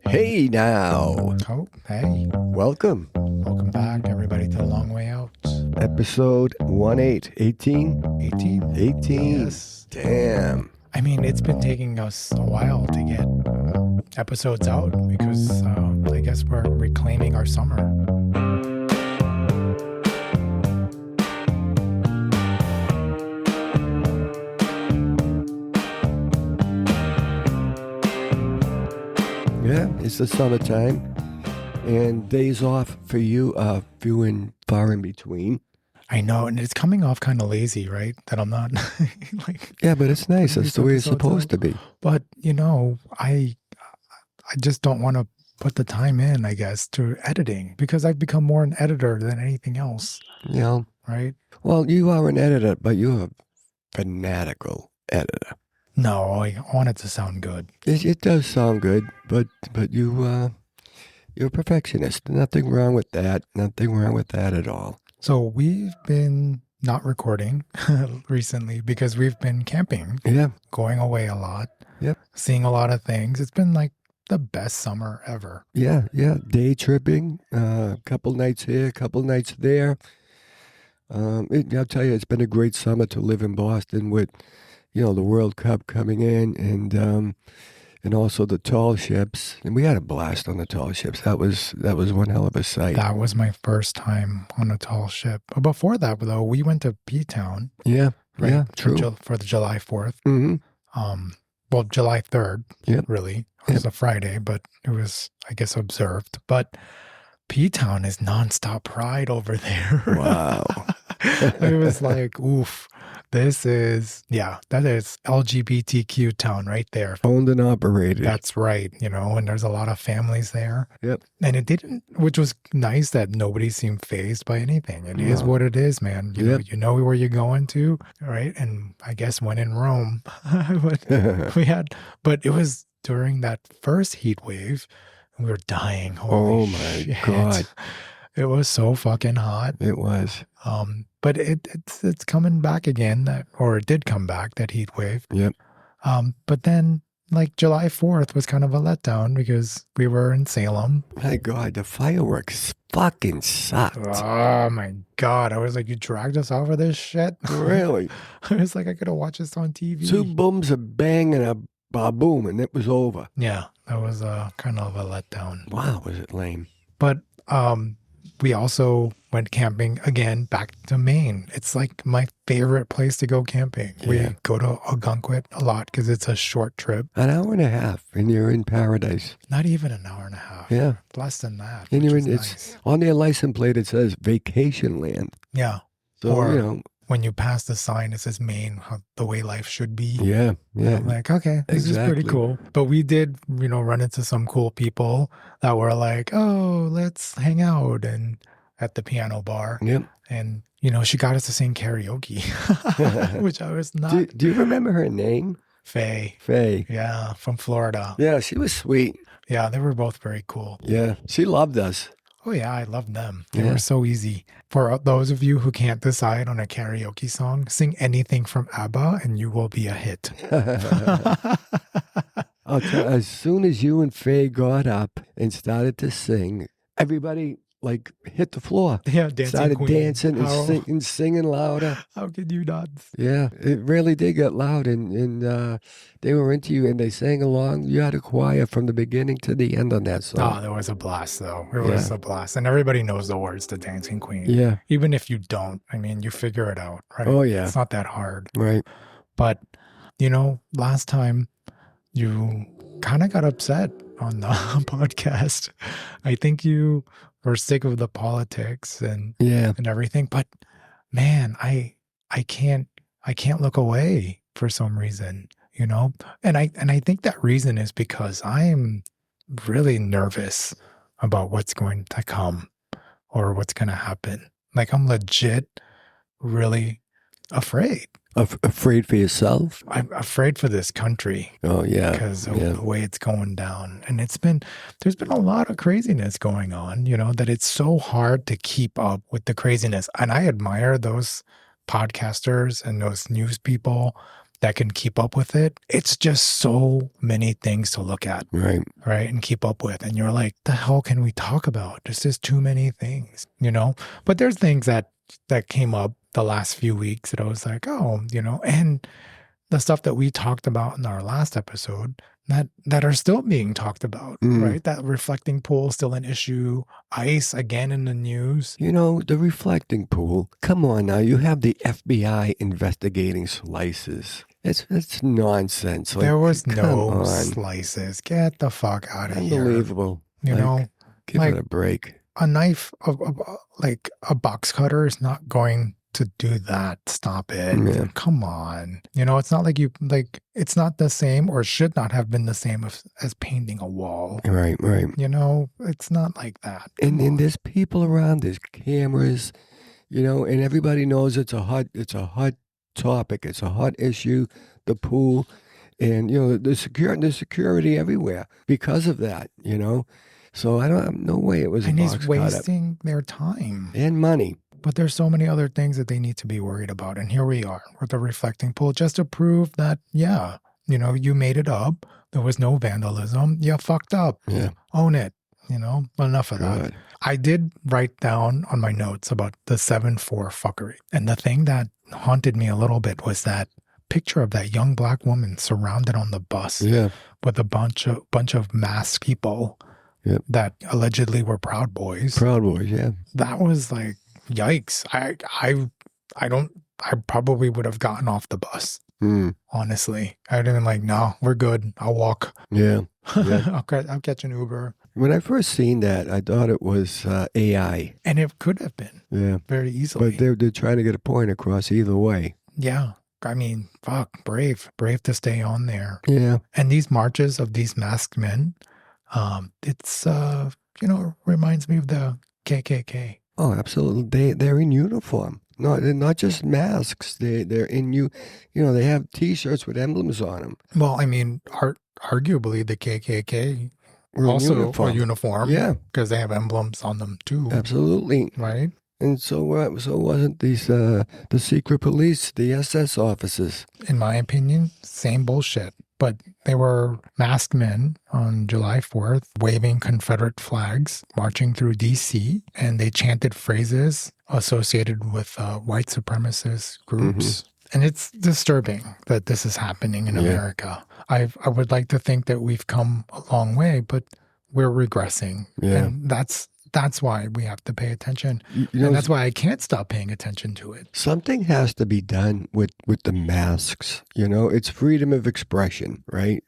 Hey now. Oh, hey. Welcome. Welcome back, everybody, to The Long Way Out. Episode 18. 18. 18. Yes. Damn. I mean, it's been taking us a while to get episodes out because I guess we're reclaiming our summer. Yeah, it's the summertime. And days off for you are few and far in between. I know, and it's coming off kind of lazy, right? That I'm not Yeah, but it's nice. That's these the way it's episodes supposed to out. be. But I just don't want to put the time in, I guess, to editing because I've become more an editor than anything else, You know, right? well, you are an editor, but you're a fanatical editor. No, I want it to sound good. It does sound good, but you're a perfectionist. Nothing wrong with that. Nothing wrong with that at all. So we've been not recording recently because we've been camping, Yeah. going away a lot, Yep. seeing a lot of things. It's been like the best summer ever. Yeah. Day tripping, couple nights here, couple nights there. I'll tell you, it's been a great summer to live in Boston with, the World Cup coming in and also the tall ships. And we had a blast on the tall ships. That was one hell of a sight. That was my first time on a tall ship. But before that, though, we went to P-Town, Yeah. right? Yeah. For, True. for the July 4th. Mm-hmm. Well, July 3rd, Yep. really. It was a Friday, but it was, I guess, observed. But P-Town is nonstop pride over there. Wow. It was like, oof, that is LGBTQ town right there. Owned and operated. That's right, and there's a lot of families there. Yep. And it didn't, which was nice that nobody seemed fazed by anything. It is No. what it is, man. Yep. You know where you're going to, right? And I guess when in Rome, but it was during that first heat wave, we were dying. Holy Oh my shit. God. It was so fucking hot. It was. But it's coming back again, or it did come back, that heat wave. Yep. But then like July 4th was kind of a letdown because we were in Salem. My God, the fireworks fucking sucked. Oh my God. I was like, you dragged us over this shit? Really? I was like, I could have watched this on TV. 2 booms, a bang, and a ba-boom, and it was over. Yeah, that was kind of a letdown. Wow, was it lame. But we also went camping again back to Maine. It's like my favorite place to go camping. Yeah. We go to Algonquin a lot because it's a short trip. An hour and a half, and you're in paradise. Not even an hour and a half. Yeah. Less than that. And which you're is in, nice. it's on their license plate, it says vacation land. Yeah. So, Or- When you pass the sign, it says Maine, the way life should be. yeah. I'm like, okay, this is pretty Exactly. cool. But we did, run into some cool people that were like, oh, let's hang out and at the piano bar. Yep. And, she got us to sing karaoke, which I was not. Do you remember her name? Faye. Faye. Yeah, from Florida. Yeah, she was sweet. Yeah, they were both very cool. Yeah, she loved us. Oh, yeah, I loved them. They Yeah. were so easy. For those of you who can't decide on a karaoke song, sing anything from ABBA and you will be a hit. I'll tell you, as soon as you and Faye got up and started to sing, everybody hit the floor. Yeah, dancing Started queen. dancing How- and singing louder. How could you not? Yeah, it really did get loud, and they were into you, and they sang along. You had a choir from the beginning to the end on that Oh, song. there was a blast, though. It was a blast. And everybody knows the words to Dancing Queen. Yeah, Even if you don't, you figure it out, right? Oh, yeah. It's not that hard. right. But, last time you kind of got upset on the podcast. I think you were sick of the politics and Yeah, everything. But man, I can't look away for some reason, And I think that reason is because I am really nervous about what's going to come or what's going to happen. Like I'm legit really afraid. afraid for yourself. I'm afraid for this country Oh yeah, because of yeah. the way it's going down. And there's been a lot of craziness going on, that it's so hard to keep up with the craziness. And I admire those podcasters and those news people that can keep up with it. It's just so many things to look at, Right. right? And keep up with. And you're like, the hell can we talk about? There's just too many things, you know? But there's things that came up the last few weeks that I was like, oh, you know, and the stuff that we talked about in our last episode that are still being talked about, right? That reflecting pool still an issue. ICE again in the news. You know, the reflecting pool. Come on now, you have the FBI investigating slices. It's nonsense. Like, There was come no on. slices. Get the fuck out of here. Unbelievable. You Like, know, give like it a break. a knife, like a box cutter is not going to do that. Stop it. Yeah. Come on. You know, it's not like it's not the same or should not have been the same as painting a wall. Right, right. You know, it's not like that. And there's people around, there's cameras, you know, and everybody knows it's a hot topic, it's a hot issue, the pool, and you know, the security everywhere because of that, you know. So I don't have no way it was and a he's box cutter. wasting their time. And money. But there's so many other things that they need to be worried about. And here we are with the reflecting pool just to prove that, yeah, you know, you made it up. There was no vandalism. You fucked up. Yeah. Own it. You know, enough of that. Good. I did write down on my notes about the 7-4 fuckery. And the thing that haunted me a little bit was that picture of that young black woman surrounded on the bus Yeah. with a bunch of masked people Yep. that allegedly were Proud Boys. Proud Boys, yeah. That was like, yikes. I probably would have gotten off the bus. Honestly, I'd have been like, no, we're good. I'll walk. Yeah. Yeah. I'll catch an Uber. When I first seen that, I thought it was AI. And it could have been. Yeah. Very easily. But they're trying to get a point across either way. Yeah. I mean, fuck, brave to stay on there. Yeah. And these marches of these masked men, it's, you know, reminds me of the KKK. Oh, absolutely. They're in uniform. No, they're not just masks. They're in you know, they have T-shirts with emblems on them. Well, I mean, arguably the KKK We're also a uniform. Yeah. Because they have emblems on them too. Absolutely. Right? And so wasn't these the secret police, the SS officers. In my opinion, same bullshit. But they were masked men on July 4th, waving Confederate flags, marching through D.C., and they chanted phrases associated with white supremacist groups. And it's disturbing that this is happening in America. I would like to think that we've come a long way, but we're regressing. Yeah. And that's why we have to pay attention. You know, and that's why I can't stop paying attention to it. something has to be done with the masks. You know, it's freedom of expression, right?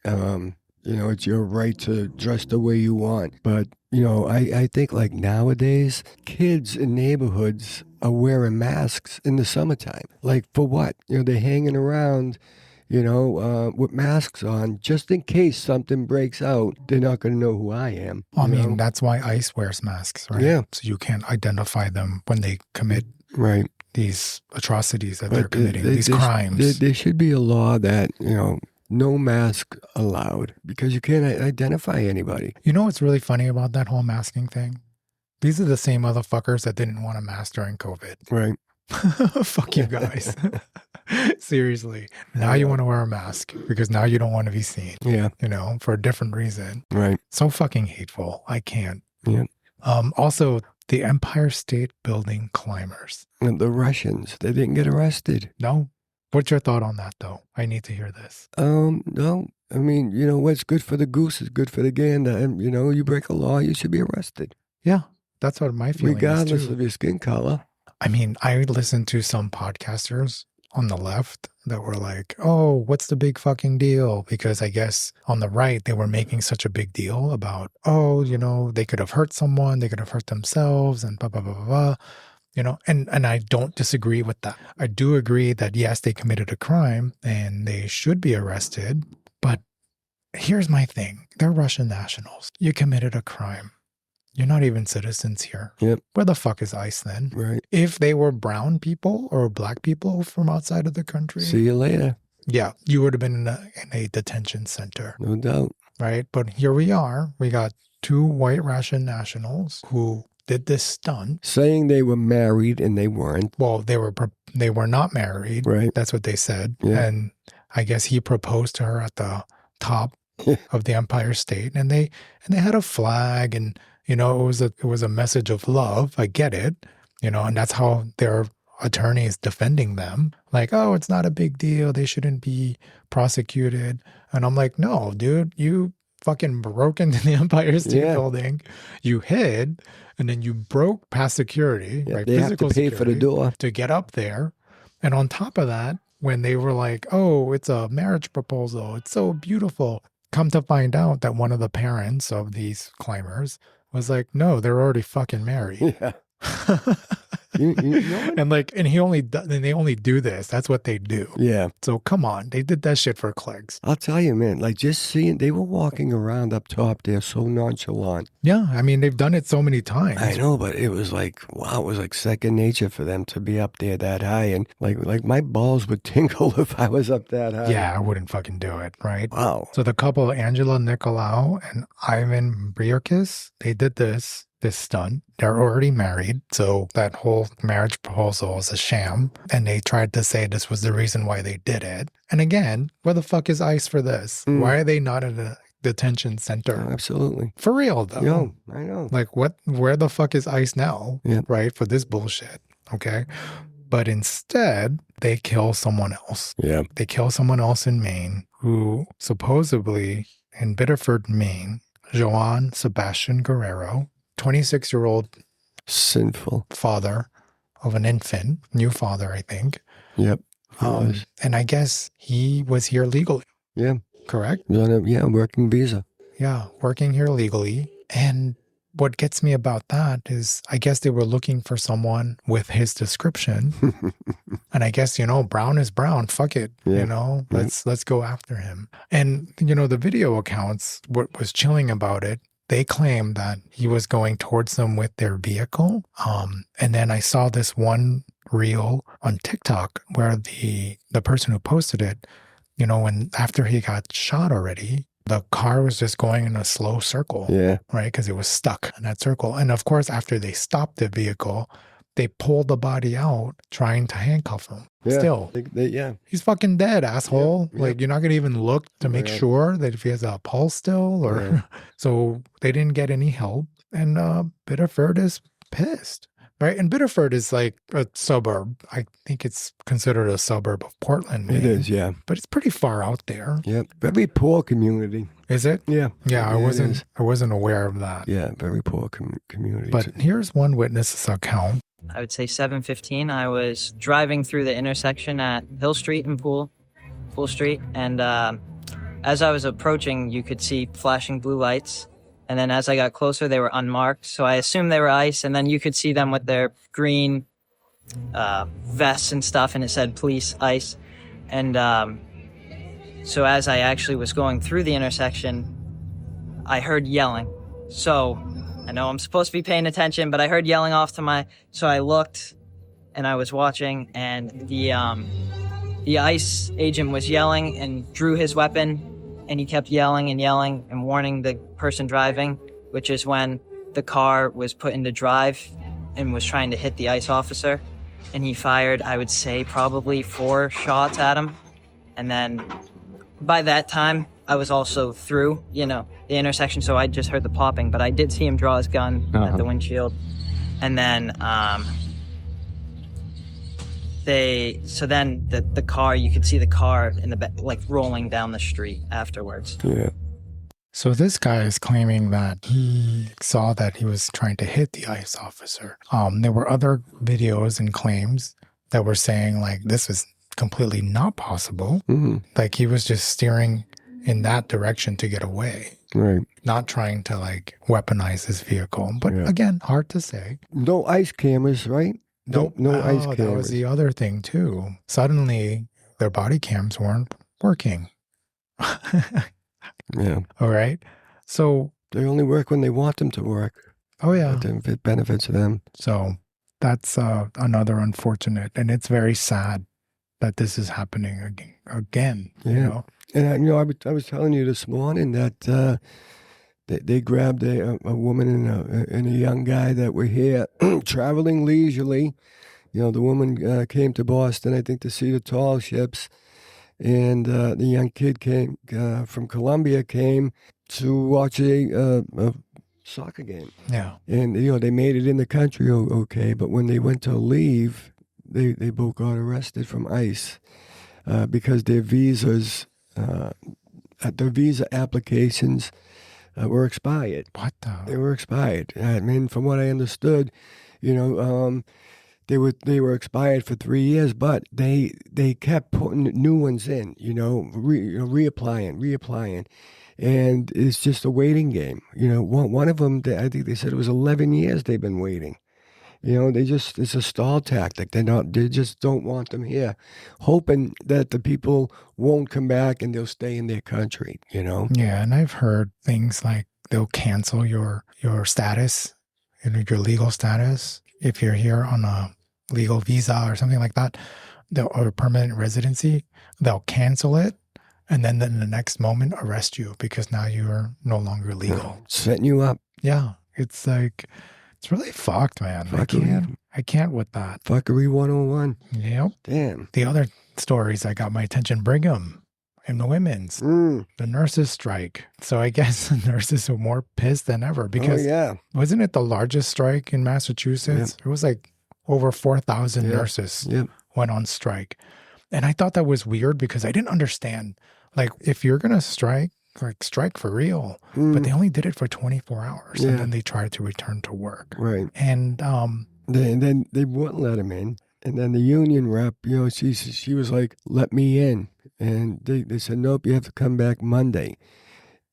You know, it's your right to dress the way you want. But, you know, I think like nowadays, kids in neighborhoods are wearing masks in the summertime. Like for what? You know, they're hanging around, you know, with masks on just in case something breaks out. They're not going to know who I am. I you know? mean, that's why ICE wears masks, right? Yeah. So you can't identify them when they commit Right. these atrocities that But they're committing, these crimes. There should be a law that, you know, no mask allowed because you can't identify anybody. You know what's really funny about that whole masking thing? These are the same motherfuckers that didn't want to mask during COVID. Right. Fuck you guys. Seriously. Now you want to wear a mask because now you don't want to be seen, Yeah. you know, for a different reason. Right. So fucking hateful. I can't. Yeah. Also, the Empire State Building climbers. And the Russians, they didn't get arrested. No? What's your thought on that, though? I need to hear this. No. I mean, you know, what's good for the goose is good for the gander. And, you know, you break a law, you should be arrested. Yeah, that's what my feeling Regardless is, too. of your skin color. I mean, I listened to some podcasters on the left that were like, oh, what's the big fucking deal? Because I guess on the right, they were making such a big deal about, oh, you know, they could have hurt someone, they could have hurt themselves, and blah, blah, blah, blah, blah. You know, and I don't disagree with that. I do agree that, yes, they committed a crime and they should be arrested. But here's my thing. They're Russian nationals. You committed a crime. You're not even citizens here. Yep. Where the fuck is ICE then? Right. If they were brown people or black people from outside of the country, See you later. yeah, you would have been in a detention center, No doubt. right? But here we are. We got two white Russian nationals who did this stunt. Saying they were married and they weren't. Well, they were not married. Right. That's what they said. Yeah. And I guess he proposed to her at the top of the Empire State, and they had a flag, and it was a message of love. I get it, and that's how their attorney is defending them. Like, oh, it's not a big deal. They shouldn't be prosecuted. And I'm like, no, dude, you fucking broke into the Empire State Building. You hid, and then you broke past security, right? They have to pay for the door to get up there. And on top of that, when they were like, oh, it's a marriage proposal, it's so beautiful. Come to find out that one of the parents of these climbers was like, no, they're already fucking married. Yeah. And they only do this. That's what they do. Yeah. So come on, they did that shit for clicks. I'll tell you, man. Like just seeing, they were walking around up top there, so nonchalant. Yeah, I mean they've done it so many times. I know, but it was like, wow, it was like second nature for them to be up there that high, and like my balls would tingle if I was up that high. Yeah, I wouldn't fucking do it, right? Wow. So the couple, Angela Nicolau and Ivan Briorkis, they did this stunt. They're already married, so that whole marriage proposal is a sham. And they tried to say this was the reason why they did it. And again, where the fuck is ICE for this? Why are they not in a detention center? Oh, absolutely. For real, though. Yo, I know. Like, where the fuck is ICE now, right, for this bullshit, okay? But instead, they kill someone else. Yeah. They kill someone else in Maine who supposedly, in Biddeford, Maine, Joan Sebastian Guerrero, 26-year-old sinful father of an infant, new father, I think. Yep. And I guess he was here legally. Yeah. Correct? Working visa. Yeah, working here legally. And what gets me about that is I guess they were looking for someone with his description. And I guess, brown is brown. Fuck it. Let's go after him. And, the video accounts, what was chilling about it, they claim that he was going towards them with their vehicle. And then I saw this one reel on TikTok where the person who posted it, when after he got shot already, the car was just going in a slow circle. Yeah. Right? Because it was stuck in that circle. And of course, after they stopped the vehicle, they pulled the body out trying to handcuff him. Yeah. Still. He's fucking dead, asshole. Yeah. Like, you're not going to even look to make sure that if he has a pulse still or... Yeah. So they didn't get any help. And Biddeford is pissed. Right? And Biddeford is like a suburb. I think it's considered a suburb of Portland, Maine. It is, yeah. But it's pretty far out there. Yeah. Very poor community. Is it? Yeah. Yeah, I wasn't aware of that. Yeah, very poor community. But here's one witness's account. I would say 7:15. I was driving through the intersection at Hill Street and Pool Street, and as I was approaching, you could see flashing blue lights. And then as I got closer, they were unmarked, so I assumed they were ICE. And then you could see them with their green vests and stuff, and it said police, ICE. And so as I actually was going through the intersection, I heard yelling. So I know I'm supposed to be paying attention, but I heard yelling off to so I looked and I was watching, and the ICE agent was yelling and drew his weapon, and he kept yelling and warning the person driving, which is when the car was put into drive and was trying to hit the ICE officer. And he fired, I would say, probably 4 shots at him. And then by that time, I was also through, the intersection, so I just heard the popping, but I did see him draw his gun at the windshield. And then, then the car, you could see the car in the back, like rolling down the street afterwards. Yeah. So this guy is claiming that he saw that he was trying to hit the ICE officer. There were other videos and claims that were saying like this was completely not possible. Mm-hmm. Like he was just steering in that direction to get away. Right. Not trying to like weaponize his vehicle. But again, hard to say. No ICE cameras, right? No ICE cameras. That was the other thing too. Suddenly their body cams weren't working. Yeah. All right. So they only work when they want them to work. Oh yeah. It benefits them. So that's another unfortunate, and it's very sad that this is happening again. Yeah. And I was telling you this morning that they grabbed a woman and a young guy that were here traveling leisurely. The woman came to Boston, I think, to see the tall ships, and the young kid came from Colombia, came to watch a soccer game. Yeah. And, they made it in the country okay, but when they went to leave, they both got arrested from ICE because their visas, their visa applications were expired. What They the? were expired. I mean, from what I understood, they were expired for 3 years, but they kept putting new ones in. Reapplying, and it's just a waiting game. One of them, I think they said it was 11 years they've been waiting. It's a stall tactic. They just don't want them here, hoping that the people won't come back and they'll stay in their country. Yeah, and I've heard things like they'll cancel your status, your legal status if you're here on a legal visa or something like that, or permanent residency. They'll cancel it, and then in the next moment arrest you because now you are no longer legal. Setting you up. Yeah, it's like it's really fucked, man. Fuckery. I can't with that. Fuckery 101. Yep. Damn. The other stories that got my attention: Brigham and the women's, the nurses strike. So I guess the nurses are more pissed than ever because wasn't it the largest strike in Massachusetts? Yep. It was like over 4,000 nurses went on strike. And I thought that was weird because I didn't understand. Like, if you're going to strike, like, strike for real. But they only did it for 24 hours. And then they tried to return to work. Right. And then they wouldn't let him in. And then the union rep, she was like, let me in. And they said, nope, you have to come back Monday.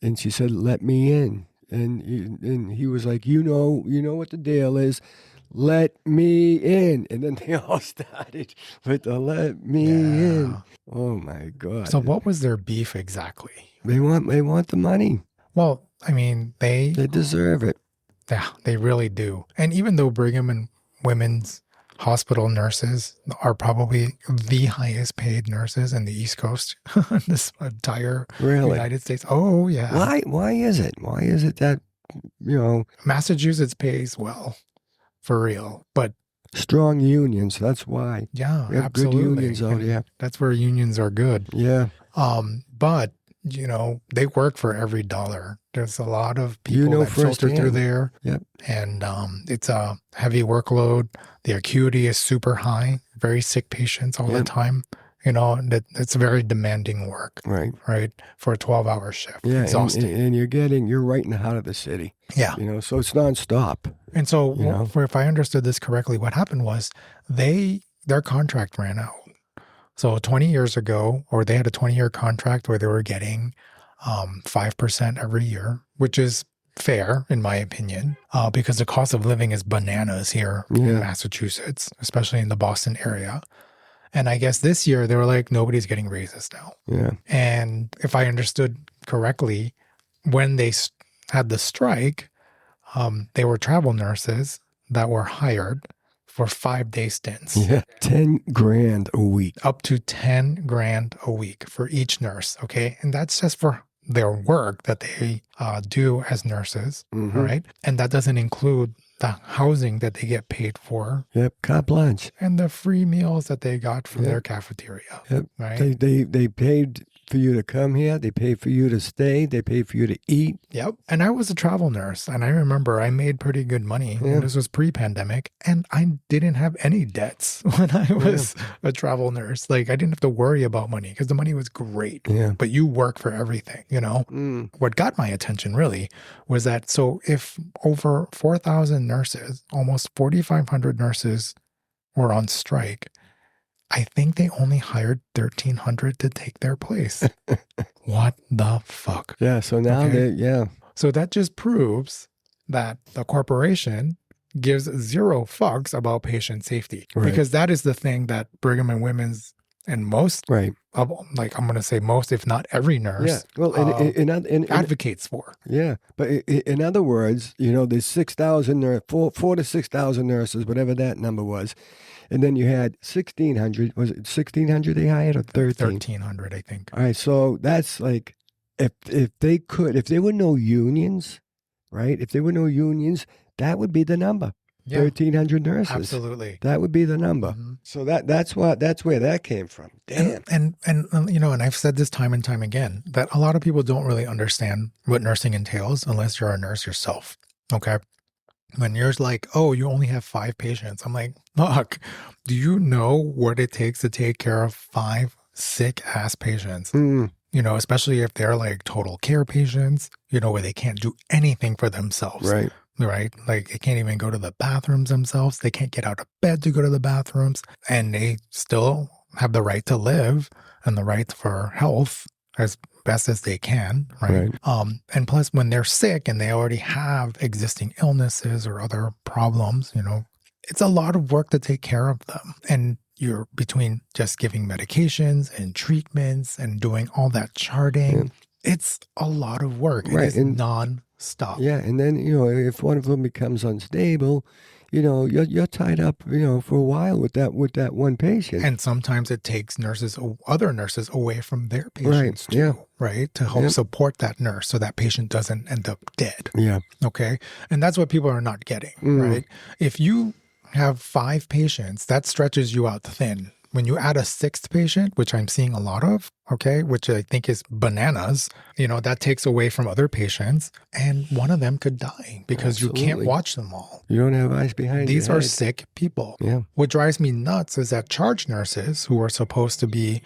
And she said, let me in. And he was like, you know what the deal is. Let me in. And then they all started with the let me in. Oh, my God. So what was their beef exactly? They want the money. Well, I mean, they deserve it. Yeah, they really do. And even though Brigham and women's hospital nurses are probably the highest paid nurses in the East Coast, this entire United States. Oh, yeah. Why is it? Why is it that, Massachusetts pays well, for real. But strong unions, that's why. Yeah, we have absolutely. Good unions out here. That's where unions are good. Yeah. But, they work for every dollar. There's a lot of people that filter through there. Yep. And it's a heavy workload. The acuity is super high, very sick patients all the time. It's very demanding work. Right. For a 12-hour shift. Yeah. Exhausting. And you're right in the heart of the city. Yeah. So it's nonstop. And so if I understood this correctly, what happened was their contract ran out. So 20 years ago, or they had a 20-year contract where they were getting 5% every year, which is fair in my opinion, because the cost of living is bananas here in Massachusetts, especially in the Boston area. And I guess this year they were like, nobody's getting raises now. Yeah. And if I understood correctly, when they had the strike, they were travel nurses that were hired for 5-day stints. Yeah, $10,000 a week. Up to $10,000 a week for each nurse. Okay, and that's just for their work that they do as nurses, right? And that doesn't include the housing that they get paid for. Yep, carte blanche. And the free meals that they got from their cafeteria. Yep. Right? They paid for you to come here. They paid for you to stay. They paid for you to eat. Yep. And I was a travel nurse, and I remember I made pretty good money. Yeah. This was pre-pandemic, and I didn't have any debts when I was a travel nurse. Like, I didn't have to worry about money because the money was great. Yeah. But you work for everything, What got my attention really was that, so if over 4,000 nurses, almost 4,500 nurses were on strike, I think they only gruped 1,300 to take their place. What the fuck? Yeah, so now So that just proves that the corporation gives zero fucks about patient safety. Right. Because that is the thing that Brigham and Women's and most, of, like, I'm going to say most, if not every nurse, advocates for. Yeah, but in other words, there's 6,000, 4 to 6,000 nurses, whatever that number was. And then you had 1,600. Was it 1,600 they hired or 13? 1,300, I think. All right, so that's like, if there were no unions, right? If there were no unions, that would be the number. Yeah. 1,300 nurses. Absolutely. That would be the number. Mhm. So that's where that came from. Damn. And you know, and I've said this time and time again, that a lot of people don't really understand what nursing entails unless you're a nurse yourself. Okay. When you're like, oh, you only have 5 patients. I'm like, fuck, do you know what it takes to take care of 5 sick ass patients? Mm, You know, especially if they're like total care patients, you know, where they can't do anything for themselves. right. Right? Like they can't even go to the bathrooms themselves. They can't get out of bed to go to the bathrooms. And they still have the right to live and the right for health as best as they can. Right. And plus, when they're sick and they already have existing illnesses or other problems, you know, it's a lot of work to take care of them. And you're between just giving medications and treatments and doing all that charting. Yeah. It's a lot of work. Right, It is non-stop. Yeah, and then if one of them becomes unstable, you're tied up, for a while with that one patient. And sometimes it takes other nurses away from their patients Right, yeah. too, right? To help support that nurse so that patient doesn't end up dead. Yeah. Okay. And that's what people are not getting, right? If you have 5 patients, that stretches you out thin. When you add a 6th patient, which I'm seeing a lot of, okay, which I think is bananas, that takes away from other patients, and one of them could die because you can't Absolutely. watch them all. You don't have eyes behind These your are head. sick people. Yeah. What drives me nuts is that charge nurses, who are supposed to be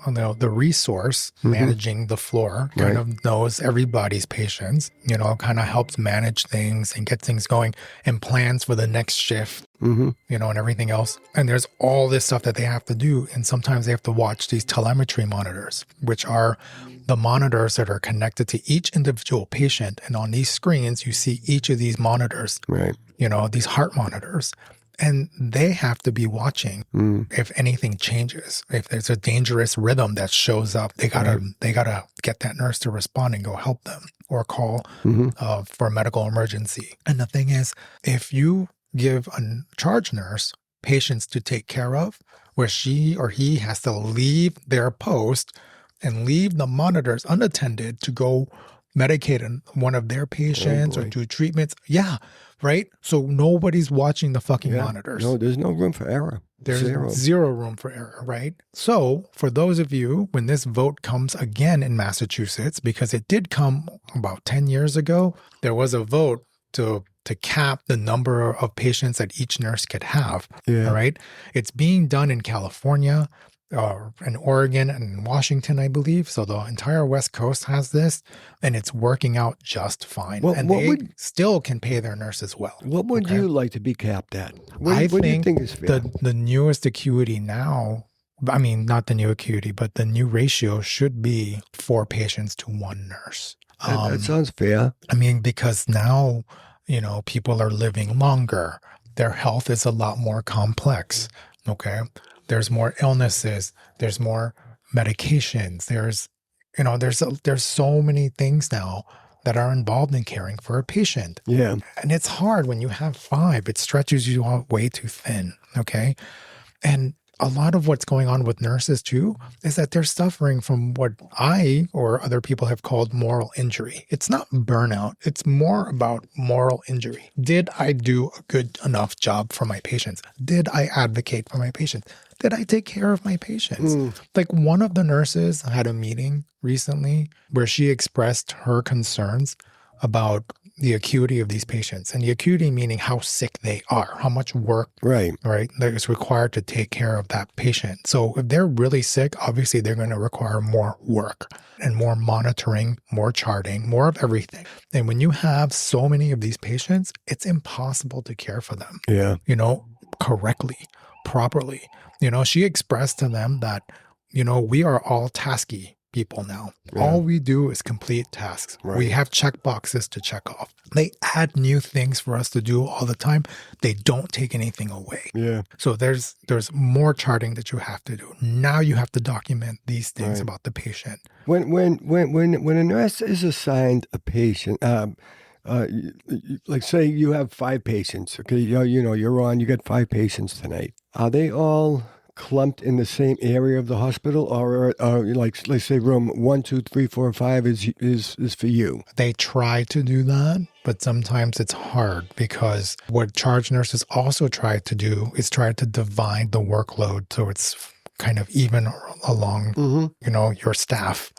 the resource managing the floor, kind of knows everybody's patients, kind of helps manage things and get things going and plans for the next shift, and everything else. And there's all this stuff that they have to do. And sometimes they have to watch these telemetry monitors, which are the monitors that are connected to each individual patient. And on these screens, you see each of these monitors, Right. These heart monitors. And they have to be watching if anything changes. If there's a dangerous rhythm that shows up, they gotta get that nurse to respond and go help them or call for a medical emergency. And the thing is, if you give a charge nurse patients to take care of, where she or he has to leave their post and leave the monitors unattended to go medicate one of their patients or do treatments. Yeah. Right. So nobody's watching the fucking monitors. No, there's no room for error. There's zero room for error. Right. So for those of you, when this vote comes again in Massachusetts, because it did come about 10 years ago, there was a vote to cap the number of patients that each nurse could have. Yeah. All right. It's being done in California, in Oregon and Washington, I believe. So the entire West Coast has this, and it's working out just fine. Well, and they still can pay their nurses well. What would you like to be capped at? I what do you think is fair? the newest acuity now, I mean, not the new acuity, but the new ratio should be 4 patients to 1 nurse. That sounds fair. I mean, because now, people are living longer. Their health is a lot more complex. Okay. There's more illnesses. There's more medications. There's so many things now that are involved in caring for a patient. Yeah. And it's hard when you have 5. It stretches you out way too thin. Okay. And a lot of what's going on with nurses too is that they're suffering from what I or other people have called moral injury. It's not burnout. It's more about moral injury. Did I do a good enough job for my patients? Did I advocate for my patients? Did I take care of my patients? Like one of the nurses had a meeting recently where she expressed her concerns about the acuity of these patients, and the acuity meaning how sick they are, how much work right that is required to take care of that patient. So if they're really sick, obviously they're going to require more work and more monitoring, more charting, more of everything. And when you have so many of these patients, it's impossible to care for them, correctly, properly. She expressed to them that, we are all tasky people now. Yeah. All we do is complete tasks. Right. We have check boxes to check off. They add new things for us to do all the time. They don't take anything away. Yeah. So there's more charting that you have to do. Now you have to document these things about the patient. When a nurse is assigned a patient, like say you have 5 patients. Okay, you're on. You got 5 patients tonight. Are they all clumped in the same area of the hospital, or like let's say room 1, 2, 3, 4, and 5 is for you? They try to do that, but sometimes it's hard because what charge nurses also try to do is try to divide the workload so it's kind of even along, your staff,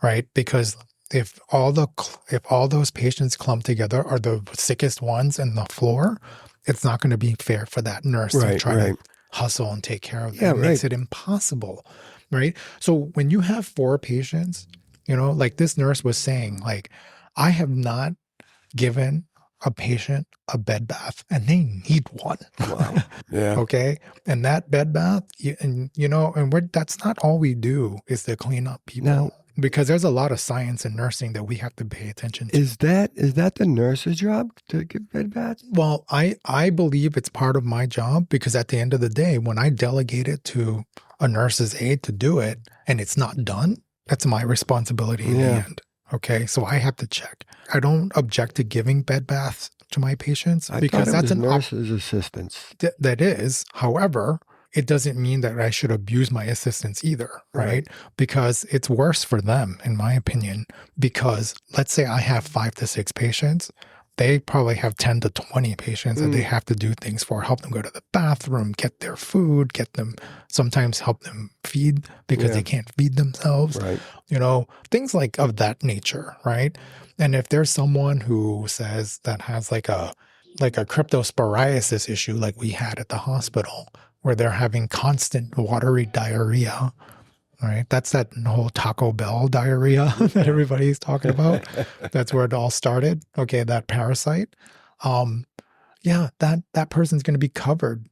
right? Because if all those patients clump together are the sickest ones in the floor, it's not going to be fair for that nurse to try to hustle and take care of them. It makes it impossible, right? So when you have 4 patients, like this nurse was saying, like, I have not given a patient a bed bath and they need one. Wow. Yeah. Okay. And that bed bath, that's not all we do is to clean up people. Now, because there's a lot of science in nursing that we have to pay attention to. Is that the nurse's job to give bed baths? Well, I believe it's part of my job because at the end of the day, when I delegate it to a nurse's aide to do it and it's not done, that's my responsibility in the end. Okay. So I have to check. I don't object to giving bed baths to my patients because that's an nurse's assistants. That is. However, it doesn't mean that I should abuse my assistants either, right? Because it's worse for them, in my opinion, because let's say I have 5 to 6 patients. They probably have 10 to 20 patients that they have to do things for, help them go to the bathroom, get their food, sometimes help them feed because they can't feed themselves, things like of that nature, right? And if there's someone who says that has like a cryptosporiasis issue like we had at the hospital, where they're having constant watery diarrhea, right? That's that whole Taco Bell diarrhea that everybody's talking about. That's where it all started. Okay, that parasite. That person's going to be covered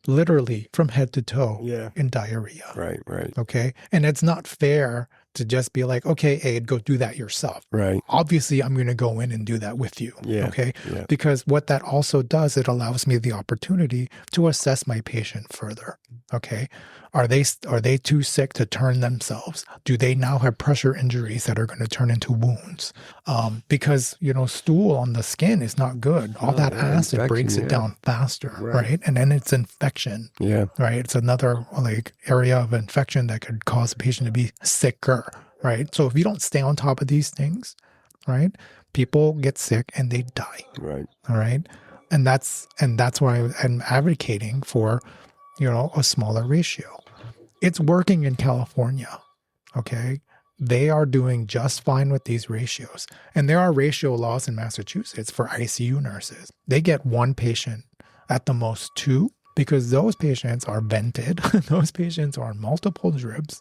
literally from head to toe in diarrhea. Right. Okay. And it's not fair to just be like, okay, Aid, go do that yourself. Right. Obviously, I'm going to go in and do that with you. Yeah. Okay. Yeah. Because what that also does, it allows me the opportunity to assess my patient further. Okay. Are they too sick to turn themselves? Do they now have pressure injuries that are going to turn into wounds? Because, stool on the skin is not good. All that acid breaks it down faster, right? And then it's infection. Yeah. Right. It's another area of infection that could cause a patient to be sicker, right? So if you don't stay on top of these things, right, people get sick and they die. Right. All right. And that's why I'm advocating for, a smaller ratio. It's working in California. Okay. They are doing just fine with these ratios. And there are ratio laws in Massachusetts for ICU nurses. They get 1 patient, at the most 2, because those patients are vented. Those patients are on multiple drips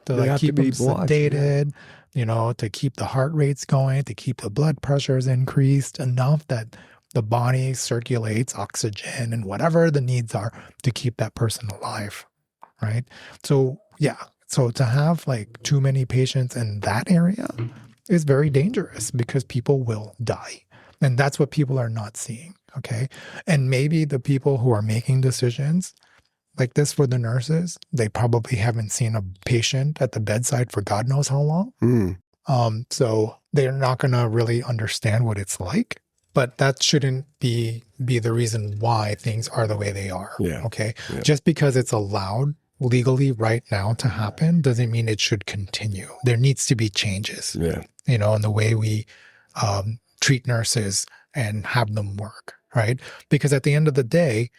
to keep them sedated, to keep the heart rates going, to keep the blood pressures increased enough that the body circulates oxygen and whatever the needs are to keep that person alive, right? So, so to have too many patients in that area is very dangerous because people will die. And that's what people are not seeing, okay? And maybe the people who are making decisions like this for the nurses, they probably haven't seen a patient at the bedside for God knows how long. So they're not going to really understand what it's like. But that shouldn't be the reason why things are the way they are. Yeah. Okay. Yeah. Just because it's allowed legally right now to happen doesn't mean it should continue. There needs to be changes. Yeah. In the way we treat nurses and have them work. Right. Because at the end of the day,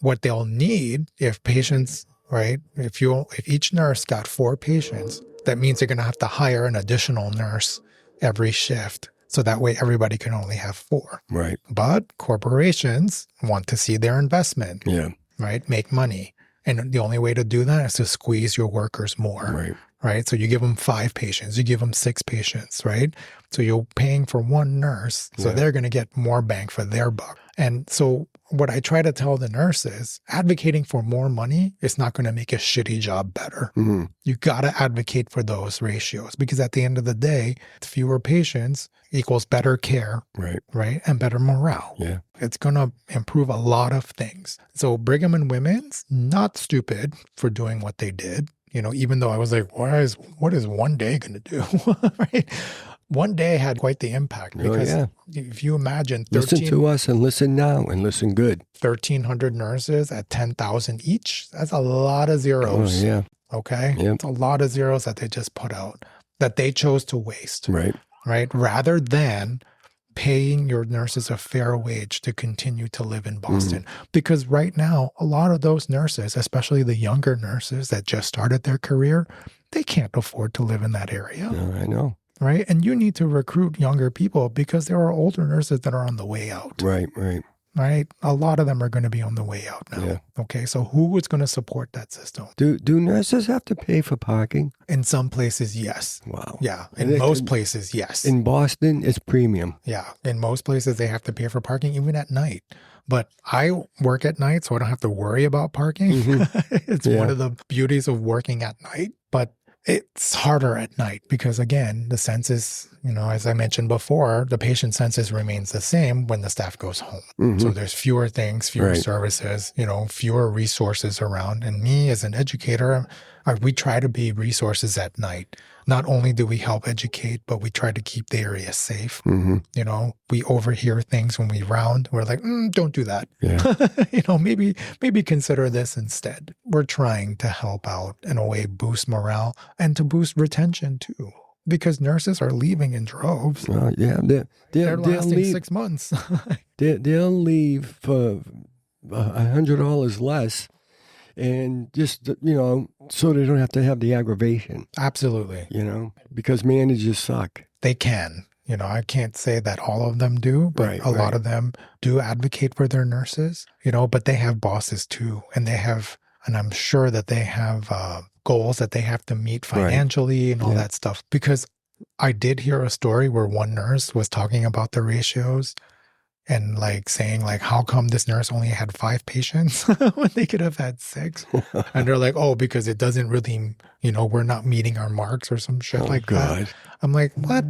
what they'll need if patients, right, if each nurse got 4 patients, that means they're going to have to hire an additional nurse every shift. So that way everybody can only have 4. Right. But corporations want to see their investment. Yeah. Right. Make money. And the only way to do that is to squeeze your workers more. Right. Right. So you give them 5 patients, you give them 6 patients, right? So you're paying for 1 nurse. So they're going to get more bang for their buck. And so what I try to tell the nurses, advocating for more money is not going to make a shitty job better. Mm-hmm. You got to advocate for those ratios because at the end of the day, fewer patients equals better care, right? And better morale. Yeah. It's going to improve a lot of things. So Brigham and Women's, not stupid for doing what they did. Even though I was like, what is one day going to do? Right? One day had quite the impact because if you imagine listen to us and listen now and listen good. 1,300 nurses at 10,000 each. That's a lot of zeros. Oh, yeah. Okay. Yep. It's a lot of zeros that they just put out that they chose to waste. Right. Right. Rather than paying your nurses a fair wage to continue to live in Boston. Because right now, a lot of those nurses, especially the younger nurses that just started their career, they can't afford to live in that area. No, I know. Right. And you need to recruit younger people because there are older nurses that are on the way out. Right, right. Right. A lot of them are going to be on the way out now. Yeah. Okay. So who is going to support that system? Do nurses have to pay for parking? In some places, yes. Wow. Yeah. In most places, yes. In Boston, it's premium. Yeah. In most places, they have to pay for parking even at night. But I work at night, so I don't have to worry about parking. It's one of the beauties of working at night. But it's harder at night because, again, the census, as I mentioned before, the patient census remains the same when the staff goes home. So there's fewer things, fewer services, fewer resources around. And me as an educator, we try to be resources at night. Not only do we help educate, but we try to keep the area safe. We overhear things when we round. We're like, don't do that. Yeah. Maybe consider this instead. We're trying to help out in a way, boost morale and to boost retention too. Because nurses are leaving in droves. Yeah, They're they'll lasting leave. 6 months. They'll leave for $100 less, and just so they don't have to have the aggravation. Absolutely. Because managers suck. They can. I can't say that all of them do, but a lot of them do advocate for their nurses, but they have bosses too. And I'm sure that they have goals that they have to meet financially and all that stuff. Because I did hear a story where one nurse was talking about the ratios and saying how come this nurse only had 5 patients when they could have had 6? And they're like, oh, because it doesn't really, we're not meeting our marks or some shit that. I'm like, what?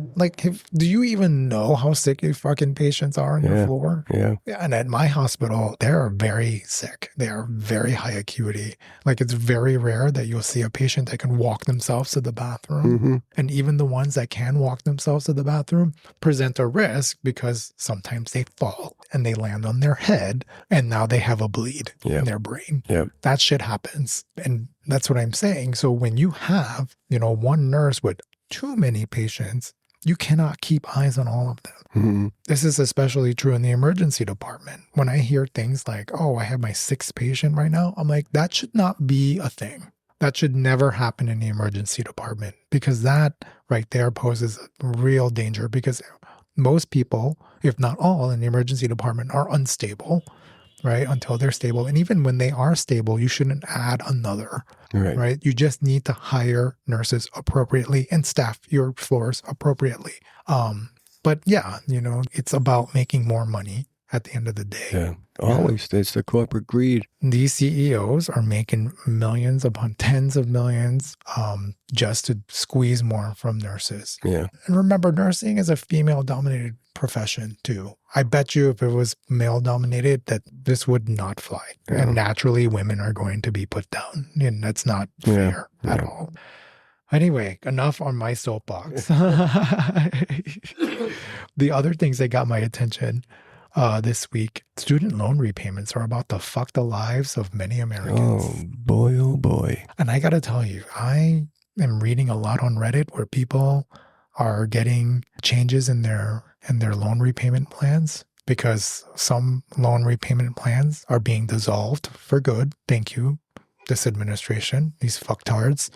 Do you even know how sick your fucking patients are on your floor? Yeah. And at my hospital, they're very sick. They are very high acuity. It's very rare that you'll see a patient that can walk themselves to the bathroom. And even the ones that can walk themselves to the bathroom present a risk because sometimes they fall and they land on their head and now they have a bleed in their brain. That shit happens. And that's what I'm saying. So when you have, one nurse with too many patients, you cannot keep eyes on all of them. This is especially true in the emergency department. When I hear things like, oh, I have my 6th patient right now, I'm like, that should not be a thing. That should never happen in the emergency department because that right there poses a real danger because most people, if not all, in the emergency department are unstable, right? Until they're stable. And even when they are stable, you shouldn't add another, right? You just need to hire nurses appropriately and staff your floors appropriately. But yeah, it's about making more money at the end of the day. Yeah, always. It's the corporate greed. These CEOs are making millions upon tens of millions just to squeeze more from nurses. Yeah. And remember, nursing is a female-dominated profession too. I bet you if it was male-dominated, that this would not fly. Yeah. And naturally, women are going to be put down. And that's not fair at all. Anyway, enough on my soapbox. The other things that got my attention this week, student loan repayments are about to fuck the lives of many Americans. Oh boy. And I got to tell you, I am reading a lot on Reddit where people are getting changes in their loan repayment plans because some loan repayment plans are being dissolved for good. Thank you, this administration, these fucktards,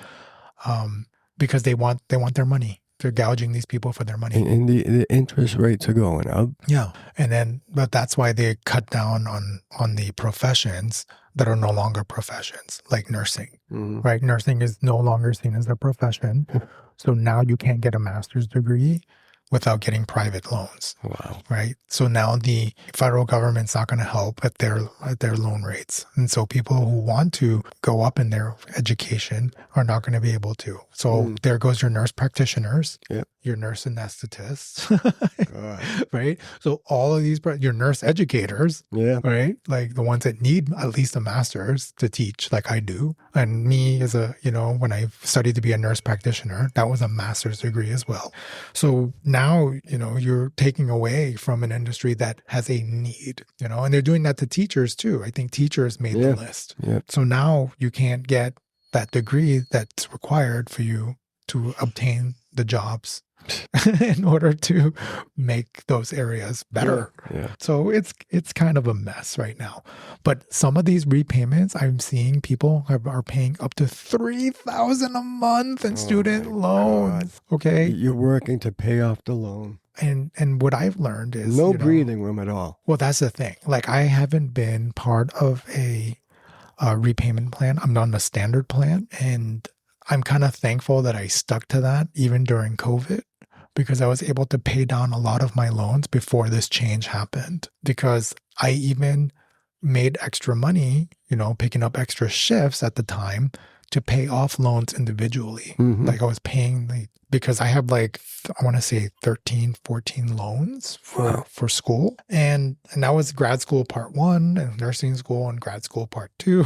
because they want their money. They're gouging these people for their money. And the interest rates are going up. Yeah. But that's why they cut down on the professions that are no longer professions, like nursing, right? Nursing is no longer seen as a profession. So now you can't get a master's degree without getting private loans. Wow. Right. So now the federal government's not going to help at their loan rates. And so people who want to go up in their education are not going to be able to. So there goes your nurse practitioners, your nurse anesthetists, right? So all of these, your nurse educators, right? Like the ones that need at least a master's to teach like I do. And me as when I studied to be a nurse practitioner, that was a master's degree as well. So now, you're taking away from an industry that has a need, and they're doing that to teachers too. I think teachers made the list. So now you can't get that degree that's required for you to obtain the jobs in order to make those areas better. Yeah. So it's kind of a mess right now. But some of these repayments, I'm seeing people are paying up to $3,000 a month in student loans. Okay. You're working to pay off the loan. And what I've learned is No breathing room at all. Well, that's the thing. Like, I haven't been part of a repayment plan. I'm on a standard plan, and I'm kind of thankful that I stuck to that even during COVID, because I was able to pay down a lot of my loans before this change happened. Because I even made extra money, picking up extra shifts at the time to pay off loans individually. Mm-hmm. Like, I was paying because I have I want to say 13, 14 loans for school. And that was grad school part 1 and nursing school and grad school part 2.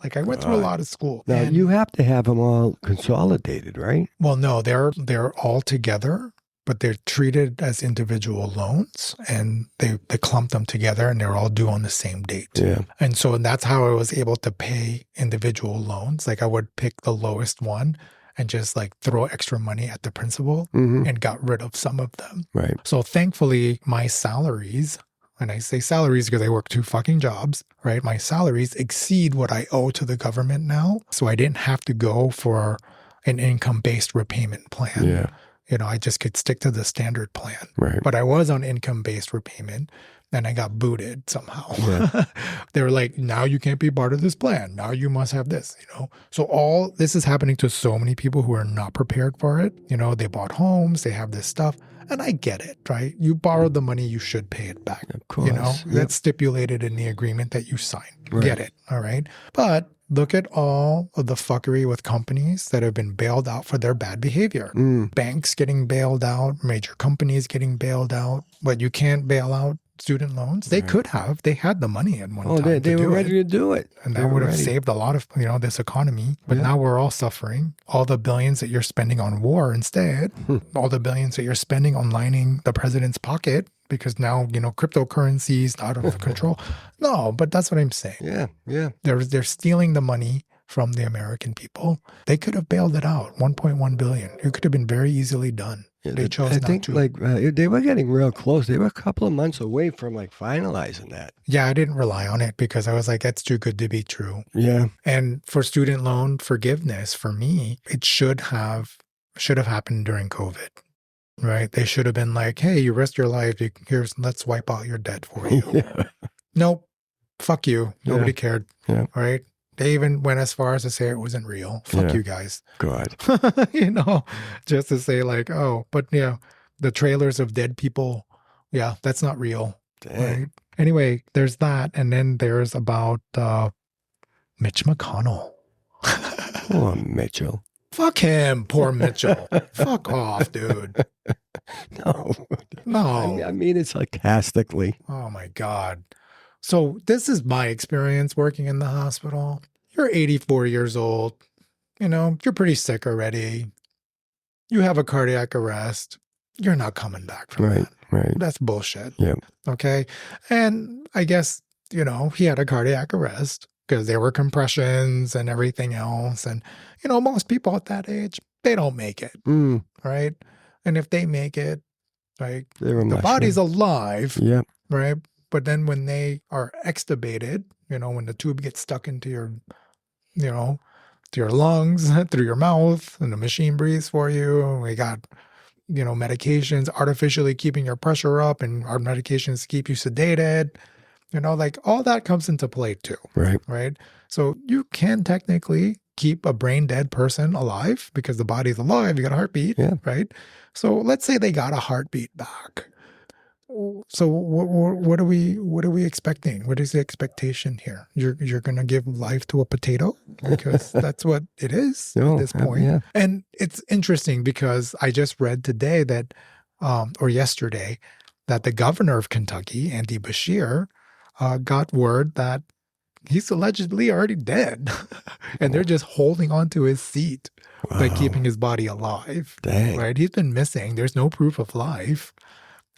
Like, I went through a lot of school. Now, you have to have them all consolidated, right? Well, no, they're all together, but they're treated as individual loans, and they clump them together, and they're all due on the same date. Yeah. And so that's how I was able to pay individual loans. Like, I would pick the lowest one and just throw extra money at the principal and got rid of some of them. Right. So thankfully, my salaries, and I say salaries because I work 2 fucking jobs, right? My salaries exceed what I owe to the government now. So I didn't have to go for an income-based repayment plan. Yeah. I just could stick to the standard plan. Right. But I was on income-based repayment, and I got booted somehow. Yeah. They were like, now you can't be part of this plan. Now you must have this, So all this is happening to so many people who are not prepared for it. They bought homes, they have this stuff. And I get it, right? You borrowed the money, you should pay it back. Of course. That's stipulated in the agreement that you signed. Right. Get it, all right? But look at all of the fuckery with companies that have been bailed out for their bad behavior. Banks getting bailed out, major companies getting bailed out, but you can't bail out student loans. They could have. They had the money at one time. They were ready to do it. And that would have saved a lot of, this economy. But now we're all suffering. All the billions that you're spending on war instead, all the billions that you're spending on lining the president's pocket, because now, cryptocurrency is out of control. No, but that's what I'm saying. Yeah, yeah. They're stealing the money from the American people. They could have bailed it out, 1.1 billion. It could have been very easily done. Yeah, They chose I not think to. they were getting real close. They were a couple of months away from finalizing that. Yeah, I didn't rely on it because I was like, that's too good to be true. Yeah. And for student loan forgiveness, for me, it should have happened during COVID, right? They should have been like, hey, you risked your life. Let's wipe out your debt for you. Yeah. Nope. Fuck you. Nobody cared. Yeah. Right? They even went as far as to say it wasn't real. Fuck you guys. God. Just to say but the trailers of dead people, that's not real. Dang. Right? Anyway, there's that. And then there's about Mitch McConnell. Poor Mitchell. Fuck him, poor Mitchell. Fuck off, dude. No. I mean it sarcastically. Oh my God. So this is my experience working in the hospital. You're 84 years old. You're pretty sick already. You have a cardiac arrest. You're not coming back from that. Right. That's bullshit. Yeah. Okay. And I guess, he had a cardiac arrest because there were compressions and everything else. And, most people at that age, they don't make it. Right. And if they make it, right, the body's alive. Yeah. Right. But then when they are extubated, when the tube gets stuck into your, to your lungs, through your mouth, and the machine breathes for you, we got, medications artificially keeping your pressure up, and our medications keep you sedated, all that comes into play too. Right. Right. So you can technically keep a brain dead person alive because the body's alive. You got a heartbeat. Yeah. Right. So let's say they got a heartbeat back. So what are we expecting? What is the expectation here? You're going to give life to a potato because that's what it is at this point. Yeah. And it's interesting because I just read today that, or yesterday, that the governor of Kentucky, Andy Beshear, got word that he's allegedly already dead, and they're just holding on to his seat by keeping his body alive. Dang. Right? He's been missing. There's no proof of life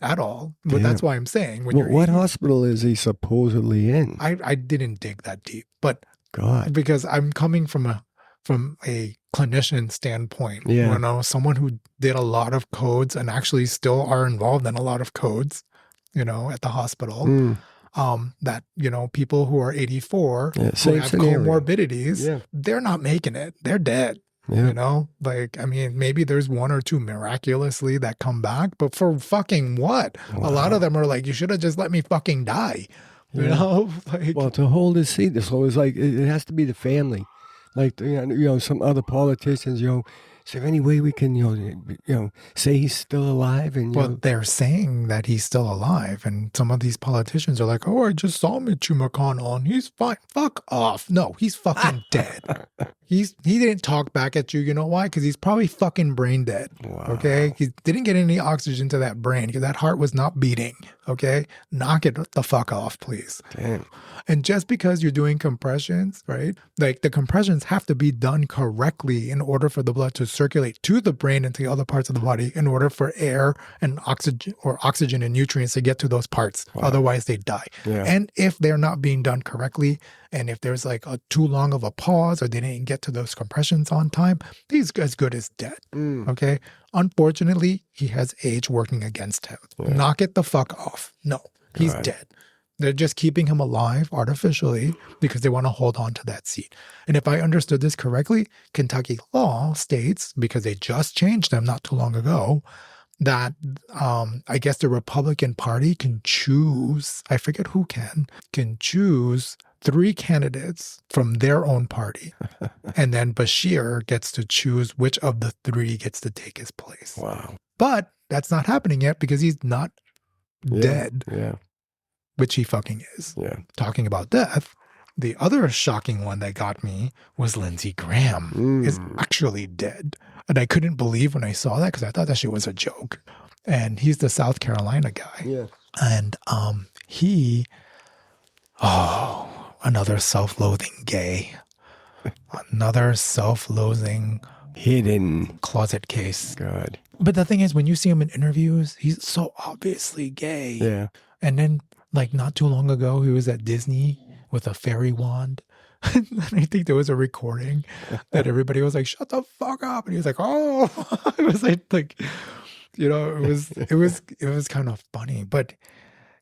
at all. But that's why I'm saying what hospital is he supposedly in? I didn't dig that deep, but God, because I'm coming from from a clinician standpoint. Yeah. You know, someone who did a lot of codes and actually still are involved in a lot of codes, you know, at the hospital. Mm. That, you know, people who are 84 Yeah, who same have scenario. comorbidities, Yeah. they're not making it. They're dead. Yeah. You know, like, I mean, maybe there's one or two miraculously that come back, but for fucking what? A lot Wow. of them are like, you should have just let me fucking die. You Yeah. know, like, Well, to hold his seat, so it's like it has to be the family, like you know some other politicians. You know, is there any way we can you know say he's still alive? And you well, know, they're saying that he's still alive, and some of these politicians are like, "Oh, I just saw Mitch McConnell, and he's fine." Fuck off! No, he's fucking dead. He didn't talk back at you. You know why? Because he's probably fucking brain dead. wow. Okay, he didn't get any oxygen to that brain because that heart was not beating. Okay, knock it the fuck off, please. Damn. And just because you're doing compressions, right? Like the compressions have to be done correctly in order for the blood to circulate to the brain and to the other parts of the body in order for air and oxygen and nutrients to get to those parts. Wow. Otherwise they die. Yeah. And if they're not being done correctly, and if there's like a too long of a pause or they didn't get to those compressions on time, he's as good as dead. Mm. Okay. Unfortunately, he has age working against him. Yeah. Knock it the fuck off. No, he's Right. dead. They're just keeping him alive artificially because they want to hold on to that seat. And if I understood this correctly, Kentucky law states, because they just changed them not too long ago, that I guess the Republican Party can choose, I forget who can choose 3 candidates from their own party. And then Bashir gets to choose which of the 3 gets to take his place. Wow. But that's not happening yet because he's not Yeah. dead, Yeah. which he fucking is. Yeah. Talking about death, the other shocking one that got me was Lindsey Graham is actually dead. And I couldn't believe when I saw that because I thought that shit was a joke. And he's the South Carolina guy. Yeah. And another self-loathing gay. Another self-loathing Hidden. closet case. God. But the thing is, when you see him in interviews, he's so obviously gay. Yeah. And then, like, not too long ago, he was at Disney with a fairy wand. And I think there was a recording that everybody was like, shut the fuck up. And he was like, oh, it was like, you know, it was kind of funny. But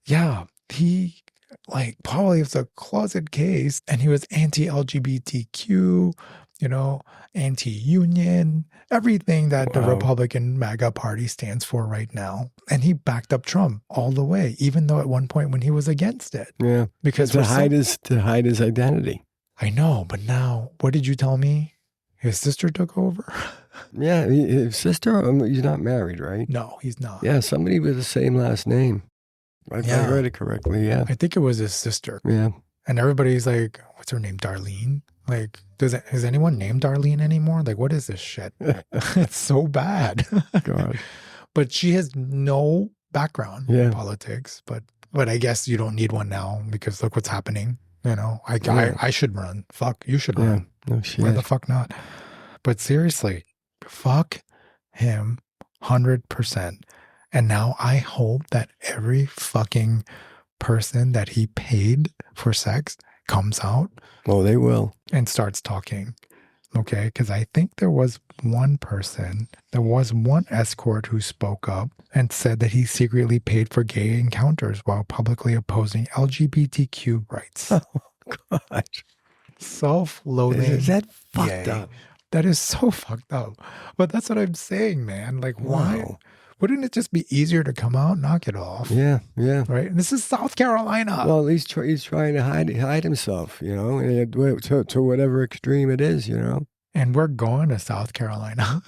yeah, he like probably was a closet case and he was anti-LGBTQ, you know, anti-union, everything that the Wow. Republican MAGA party stands for right now. And he backed up Trump all the way, even though at one point when he was against it. Yeah. Because To we're so- hide his identity. I know, but now, what did you tell me? His sister took over? Yeah. His sister, he's not married, right? No, he's not. Yeah. Somebody with the same last name. If I Yeah. heard it correctly. Yeah. I think it was his sister. Yeah. And everybody's like, what's her name? Darlene? Like, is anyone named Darlene anymore? Like, what is this shit? It's so bad. God. But she has no background Yeah. in politics. But I guess you don't need one now because look what's happening. You know, Yeah. I should run. Fuck, you should Yeah. run. No shit. Why the fuck not? But seriously, fuck him 100%. And now I hope that every fucking person that he paid for sex comes out Oh, they will. and starts talking. Okay? Because I think there was one escort who spoke up and said that he secretly paid for gay encounters while publicly opposing LGBTQ rights. God. Self-loathing. Is that fucked gay. up? That is so fucked up. But that's what I'm saying, man. Like, why? Wow. Wouldn't it just be easier to come out, knock it off? Yeah. Yeah. Right? And this is South Carolina. Well, he's trying to hide himself, you know, and to whatever extreme it is, you know. And we're going to South Carolina,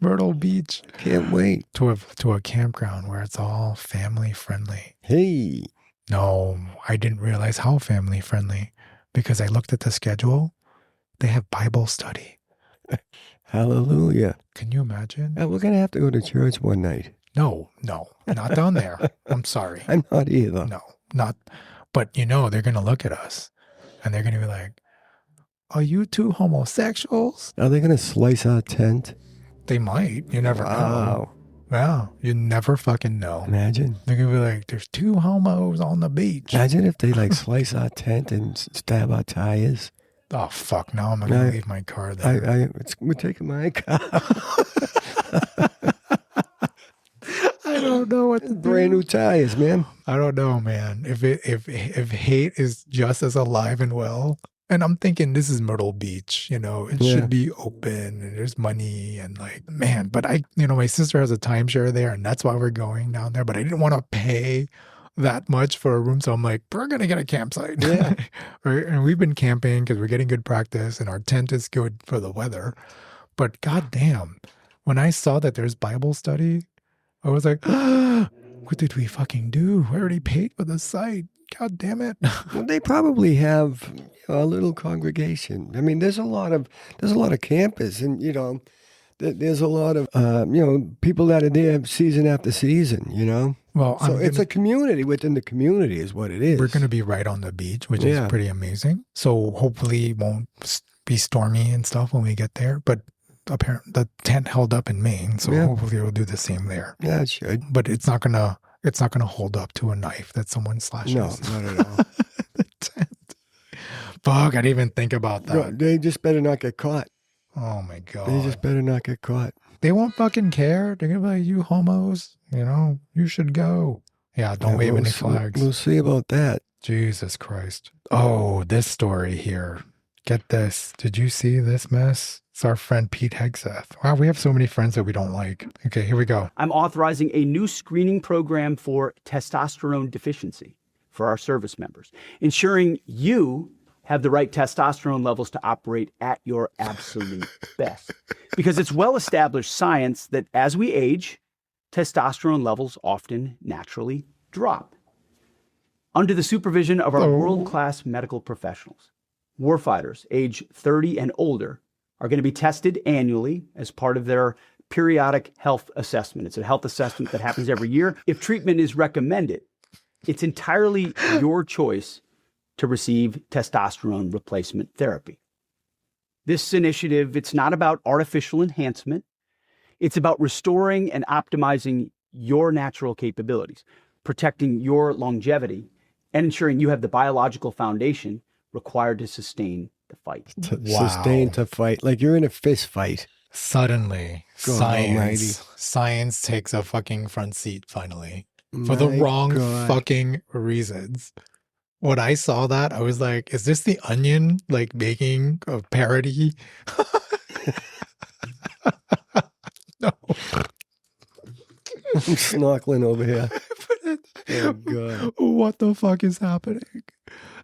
Myrtle Beach, Can't wait. to a campground where it's all family friendly. Hey. No, I didn't realize how family friendly because I looked at the schedule. They have Bible study. Hallelujah. Can you imagine? We're going to have to go to church one night. No, not down there. I'm sorry. I'm not either. No, not. But you know, they're going to look at us and they're going to be like, are you two homosexuals? Are they going to slice our tent? They might. You never know. Wow. Yeah, you never fucking know. Imagine. They're going to be like, there's 2 homos on the beach. Imagine if they like slice our tent and stab our tires. Oh, fuck. Now I'm going to leave my car there. We're taking my car. I don't know what to do. Brand new tires, man. I don't know, man. If hate is just as alive and well, and I'm thinking this is Myrtle Beach, it should be open and there's money and like, man, but my sister has a timeshare there and that's why we're going down there, but I didn't want to pay that much for a room. So I'm like, we're going to get a campsite. Yeah. Right. And we've been camping because we're getting good practice and our tent is good for the weather. But goddamn, when I saw that there's Bible study, I was like, what did we fucking do? We already paid for the site. God damn it. Well, they probably have a little congregation. I mean, there's a lot of campers, and there's a lot of people that are there season after season. Well, so it's a community within the community, is what it is. We're going to be right on the beach, which is pretty amazing. So hopefully it won't be stormy and stuff when we get there. But apparently the tent held up in Maine, so hopefully it'll do the same there. Yeah, it should. But it's not gonna hold up to a knife that someone slashes. No, not at all. The tent. Fuck, I didn't even think about that. No, they just better not get caught. Oh my God. They just better not get caught. They won't fucking care. They're gonna be like, you homos, you should go. Yeah, don't wave any flags. We'll see about that. Jesus Christ. Oh, this story here. Get this. Did you see this mess? It's our friend Pete Hegseth. Wow, we have so many friends that we don't like. Okay, here we go. I'm authorizing a new screening program for testosterone deficiency for our service members, ensuring you have the right testosterone levels to operate at your absolute best. Because it's well-established science that as we age, testosterone levels often naturally drop. Under the supervision of our world-class medical professionals, warfighters age 30 and older are going to be tested annually as part of their periodic health assessment. It's a health assessment that happens every year. If treatment is recommended, it's entirely your choice to receive testosterone replacement therapy. This initiative, it's not about artificial enhancement. It's about restoring and optimizing your natural capabilities, protecting your longevity, and ensuring you have the biological foundation required to sustain the fight. Sustain to fight. Like you're in a fist fight. Suddenly, science takes a fucking front seat finally. For the wrong fucking reasons. When I saw that, I was like, is this The Onion, like, making a parody? No. I'm snorkeling over here. Oh, God. What the fuck is happening?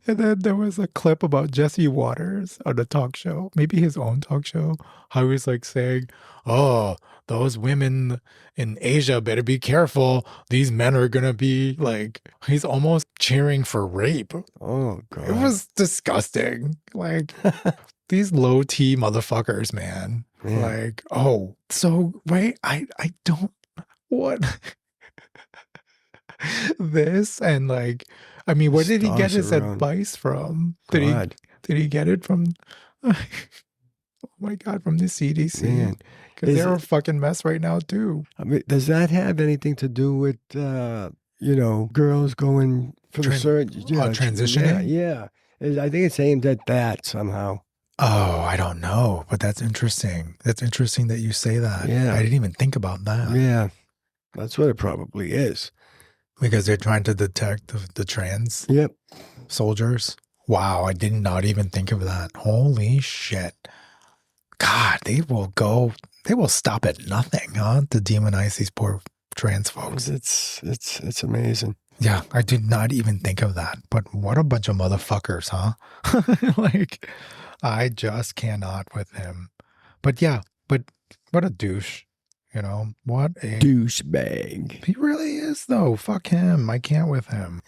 And then there was a clip about Jesse Waters on a talk show, maybe his own talk show, how he was like saying, oh, those women in Asia better be careful. These men are going to be like, he's almost cheering for rape. Oh, God. It was disgusting. Like, these low T motherfuckers, man. Yeah. Like, oh, so wait, I don't, what? This and like, I mean, where did he get his advice from? Did he get it from, oh my God, from the CDC? Because they're a fucking mess right now too. I mean, does that have anything to do with, girls going for the surgery? Transitioning? Yeah. I think it's aimed at that somehow. Oh, I don't know, but that's interesting. That's interesting that you say that. Yeah. I didn't even think about that. Yeah. That's what it probably is. Because they're trying to detect the trans soldiers. Wow, I did not even think of that. Holy shit. God, they will stop at nothing, huh? To demonize these poor trans folks. It's amazing. Yeah, I did not even think of that. But what a bunch of motherfuckers, huh? Like, I just cannot with him. But yeah, but what a douche. What a douchebag. He really is, though. Fuck him. I can't with him.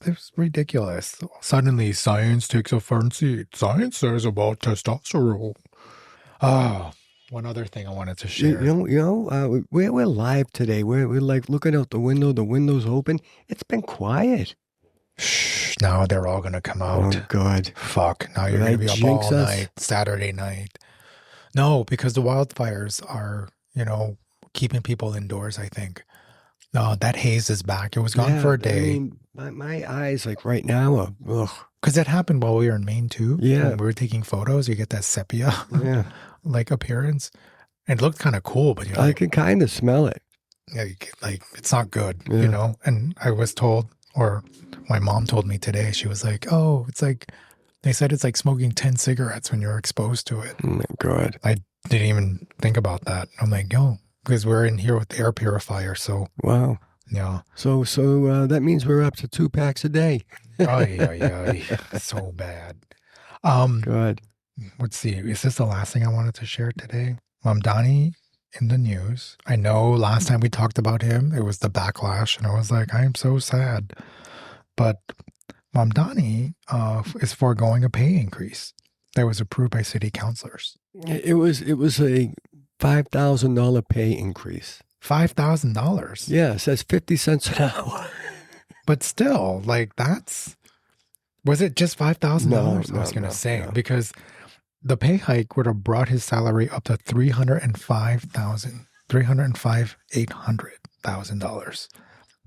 It's ridiculous. Suddenly, science takes a front seat. Science says about testosterone. Oh, one other thing I wanted to share. We're live today. We're like looking out the window. The window's open. It's been quiet. Shh. Now they're all going to come out. Oh, God. Fuck. Now you're going to be up all night, Saturday night. No, because the wildfires are, keeping people indoors, I think. No, that haze is back. It was gone for a day. I mean, my eyes, like right now, are, ugh. Because that happened while we were in Maine too. Yeah. When we were taking photos, you get that sepia Yeah. like appearance. It looked kind of cool, but you're I like, can kind of smell it. yeah, like it's not good, Yeah. you know? And I was told, or my mom told me today, she was like, oh, it's like, they said it's like smoking 10 cigarettes when you're exposed to it. Oh my God. I didn't even think about that. I'm like, yo, because we're in here with the air purifier. So, Wow. yeah. So that means we're up to 2 packs a day. Ay. So bad. Good. Let's see. Is this the last thing I wanted to share today? Mamdani in the news. I know last time we talked about him, it was the backlash, and I was like, I am so sad. But Mamdani is foregoing a pay increase that was approved by city councilors. It was a $5,000 pay increase. $5,000. Yeah, it says 50 cents an hour. But still, like was it just $5,000? No, I was going to say, no. because the pay hike would have brought his salary up to $800,000.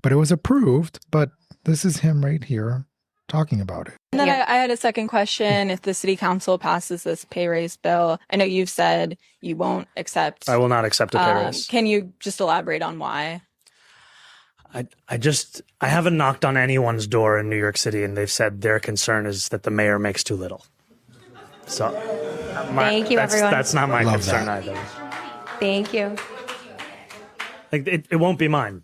But it was approved, but this is him right here talking about it. And then I had a second question. If the city council passes this pay raise bill, I know you've said you won't accept. I will not accept a pay raise. Can you just elaborate on why? I haven't knocked on anyone's door in New York City, and they've said their concern is that the mayor makes too little. So, Thank you, everyone. That's not my Love concern that. either. Thank you. Like it won't be mine.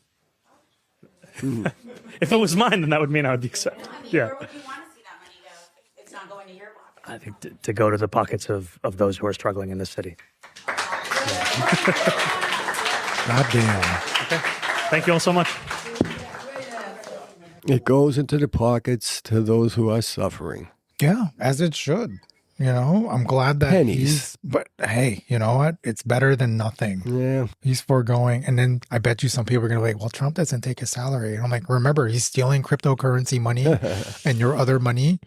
If it was mine, then that would mean I would accept. Yeah. Where would you want to see that money go if it's not going to your pocket? I think to go to the pockets of those who are struggling in this city. God damn. Okay. Thank you all so much. It goes into the pockets to those who are suffering. Yeah, as it should. You know, I'm glad that Pennies. but hey, you know what? It's better than nothing. Yeah. He's foregoing. And then I bet you some people are going to be like, well, Trump doesn't take his salary. And I'm like, remember, he's stealing cryptocurrency money and your other money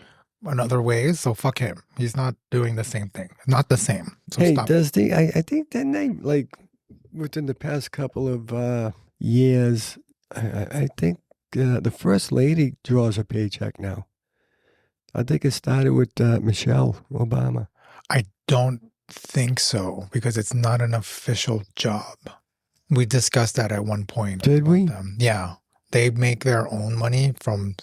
in other ways. So fuck him. He's not doing the same thing. Not the same. So Hey, stop. does I think didn't they, like, within the past couple of years, I think the first lady draws a paycheck now. I think it started with Michelle Obama. I don't think so because it's not an official job. We discussed that at one point. Did about we? them. Yeah. They make their own money from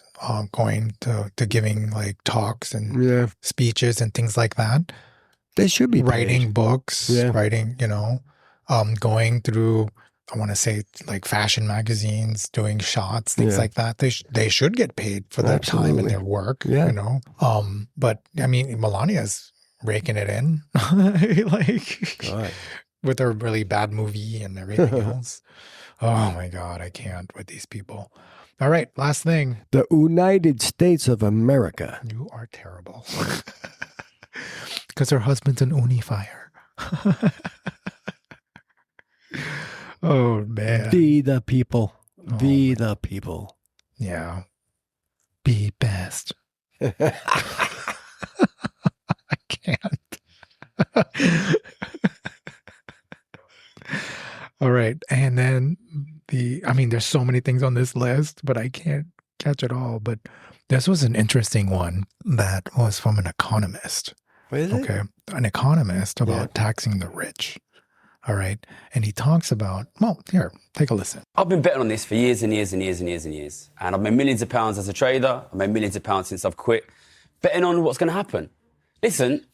going to giving like talks and Yeah. speeches and things like that. They should be Writing paid. books, Yeah. writing, going through, I want to say like fashion magazines, doing shots, things Yeah. like that. They should get paid for their time and Absolutely. their work, Yeah. But I mean, Melania's raking it in, like God. with her really bad movie and everything else. Oh my God, I can't with these people. All right, last thing. The United States of America. You are terrible. Because her husband's an unifier. Oh, man. Be the people. Oh, Be the people. Yeah. Be best. I can't. All right. And then there's so many things on this list, but I can't catch it all. But this was an interesting one that was from an economist. What is it? Okay. An economist about taxing the rich. All right. And he talks about, well, here, take a listen. I've been betting on this for years and years and years and years and years. And I've made millions of pounds as a trader. I've made millions of pounds since I've quit, betting on what's going to happen. Listen,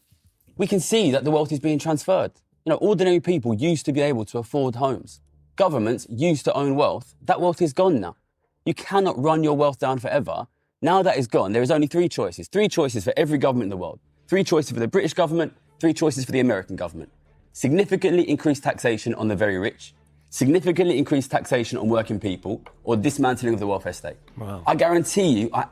we can see that the wealth is being transferred. Ordinary people used to be able to afford homes. Governments used to own wealth. That wealth is gone now. You cannot run your wealth down forever. Now that is gone. There is only three choices. Three choices for every government in the world. Three choices for the British government. Three choices for the American government. Significantly increased taxation on the very rich, significantly increased taxation on working people, or dismantling of the welfare state. Wow. I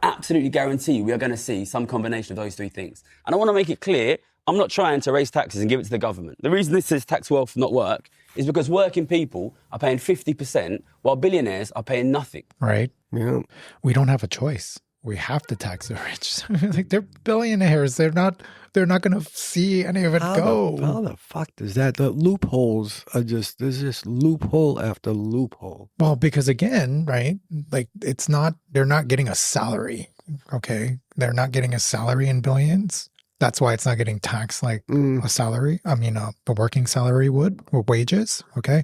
absolutely guarantee you, we are going to see some combination of those three things. And I want to make it clear, I'm not trying to raise taxes and give it to the government. The reason this says tax wealth not work is because working people are paying 50% while billionaires are paying nothing. Right? Yeah. We don't have a choice. we have to tax the rich. Like, they're billionaires. They're not going to see any of it go. How the fuck does that? The loopholes are just, there's just loophole after loophole. Well, because again, right? Like, they're not getting a salary. Okay. They're not getting a salary in billions. That's why it's not getting taxed like a salary. I mean, a working salary would, or wages. Okay.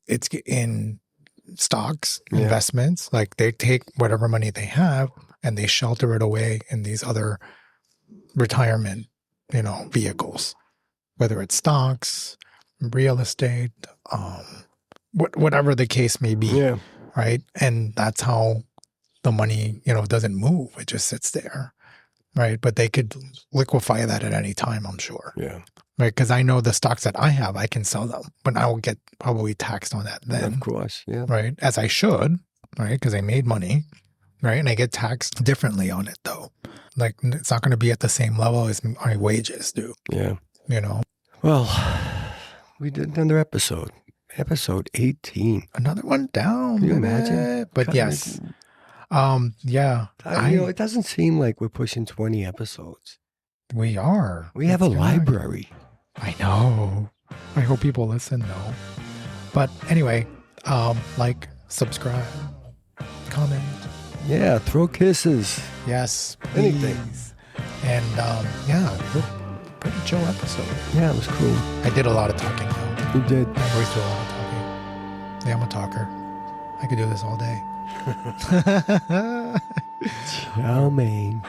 It's in stocks, investments. Like, they take whatever money they have and they shelter it away in these other retirement, vehicles, whether it's stocks, real estate, whatever the case may be. Yeah. Right. And that's how the money, doesn't move. It just sits there. Right. But they could liquefy that at any time, I'm sure. Yeah. Right. Because I know the stocks that I have, I can sell them, but I will get probably taxed on that then. Of course. Yeah. Right. As I should. Right. Because I made money. Right. And I get taxed differently on it, though. Like, it's not going to be at the same level as my wages do. Yeah. Well, we did another episode. Episode 18. Another one down. Can you imagine? But yes. Yeah. It doesn't seem like we're pushing 20 episodes. We are. We have a library. I know. I hope people listen, though. But anyway, like, subscribe, comment. Yeah, throw kisses. Yes, Anything. please. And pretty chill episode. Yeah, it was cool. I did a lot of talking, though. You did. I always do a lot of talking. Yeah, I'm a talker. I could do this all day. Chow mein.